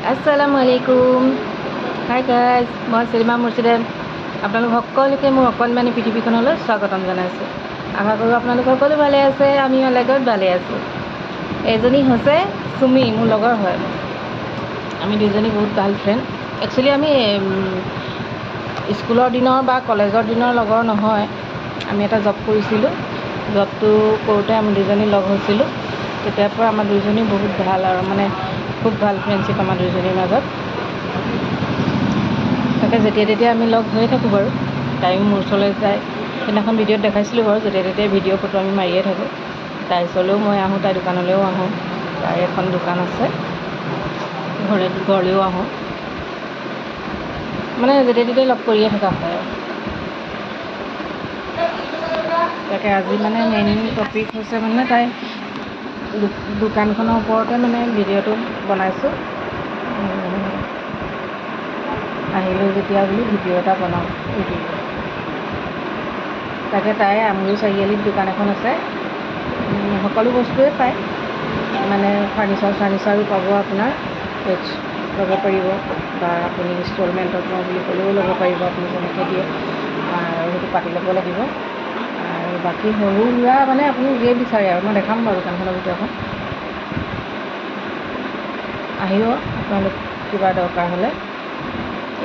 Assalamualaikum. Hi guys, মই শ্ৰীমা মুৰ্ছিদান আপোনালোক সকলোকে মোৰ অকণমানি পৃথিৱীখনলৈ স্বাগতম জনাইছোঁ। আশা কৰোঁ আপোনালোক সকলো ভালে আছে, আমি লগত ভালে আছোঁ। এজনী হৈছে সুমি, মোৰ লগৰ হয়। আমি দুজনী বহুত ভাল ফ্ৰেণ্ড। একচুৱেলি আমি স্কুলৰ দিনৰ বা কলেজৰ দিনৰ লগৰ নহয়, আমি এটা জব কৰিছিলোঁ। জবটো কৰোঁতে আমি দুজনী লগ হৈছিলোঁ। তেতিয়াৰ পৰা আমাৰ দুজনী বহুত ভাল আৰু মানে খুব ভাল ফ্ৰেণ্ডশ্বিপ আমাৰ দুজনীৰ মাজত। তাকে যেতিয়া তেতিয়া আমি লগ হৈয়ে থাকোঁ বাৰু। তাইও মোৰ ওচৰলৈ যায়, সেইদিনাখন ভিডিঅ'ত দেখাইছিলোঁ বাৰু। যেতিয়া তেতিয়া ভিডিঅ' ফটো আমি মাৰিয়ে থাকোঁ। তাইৰ ওচৰলৈও মই আহোঁ, তাইৰ দোকানলৈও আহোঁ। তাইৰ এখন দোকান আছে, ঘৰলৈও আহোঁ, মানে যেতিয়া তেতিয়াই লগ কৰিয়ে থকা হয় আৰু। তাকে আজি মানে মেইন টপিক হৈছে মানে তাই দোকানখনৰ ওপৰতে মানে ভিডিঅ'টো বনাইছোঁ। আহিলোঁ যেতিয়া বুলি ভিডিঅ' এটা বনাওঁ ইউটিউবত। তাকে তাই আমগুৰি চাৰিআলিত দোকান এখন আছে। সকলো বস্তুৱে পায়, মানে ফাৰ্নিচাৰো পাব, আপোনাৰ পেজ ল'ব পাৰিব বা আপুনি ইনষ্টলমেণ্টত লওঁ বুলি ক'লেও ল'ব পাৰিব, আপুনি যেনেকৈ দিয়ে আৰু সেইটো পাতি ল'ব লাগিব। আৰু বাকী সৰু সুৰা মানে আপুনি যিয়ে বিচাৰে আৰু, মই দেখাম বাৰু দোকানখনৰ ভিতৰখন। আহিব আপোনালোক, কিবা দৰকাৰ হ'লে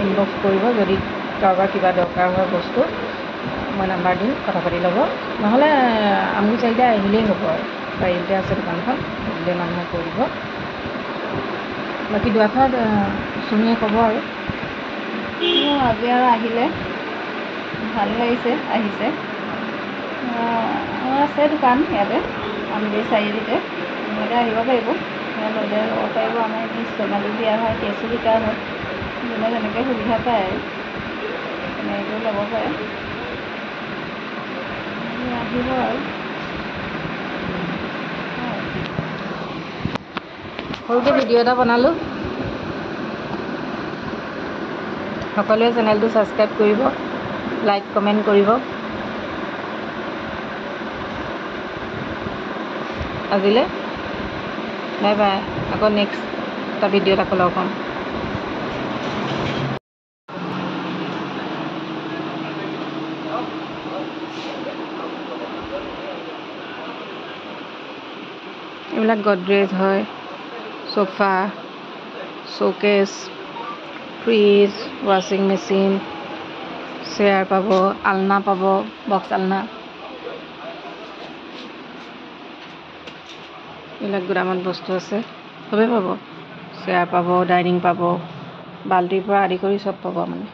ইনবক্স কৰিব। যদি কাৰোবাৰ কিবা দৰকাৰ হয় বস্তু, মই নাম্বাৰ দিম, কথা পাতি ল'ব। নহ'লে আমগুৰি চাৰিআলিতে আহিলেই হ'ব আৰু, চাৰিআলিতে আছে দোকানখন, আহিলে মানুহে কৰিব। বাকী দুআষাৰ চুমিয়ে ক'ব আৰু। আজি আৰু আহিলে, ভাল লাগিছে আহিছে। আমাৰ আছে দোকান ইয়াতে আমগুৰি চাৰিআলিতে, ইয়াতে আহিব পাৰিব, ল'লে ল'ব পাৰিব। আমাৰ ইনষ্টলমেণ্টত দিয়া হয়, কেছো বিকা হয়, যোনে যেনেকৈ সুবিধা পায় আৰু তেনেকৈ ল'ব পাৰে। আহিব আৰু সৰুকৈ ভিডিঅ' এটা বনালোঁ। সকলোৱে চেনেলটো ছাবস্ক্ৰাইব কৰিব, লাইক কমেণ্ট কৰিব। আজিলৈ বাই বাই। আকৌ নেক্সট এটা ভিডিঅ'ত আকৌ লগ পাম। এইবিলাক গডৰেজ হয়, চোফা, শ্ব'কেছ, ফ্ৰিজ, ৱাশ্বিং মেচিন, চেয়াৰ পাব, আলনা পাব, বক্স আলনা। এইবিলাক গুদামত বস্তু আছে, চবেই পাব। চেয়াৰ পাব, ডাইনিং পাব, বাল্টিৰ পৰা আদি কৰি চব পাব মানে।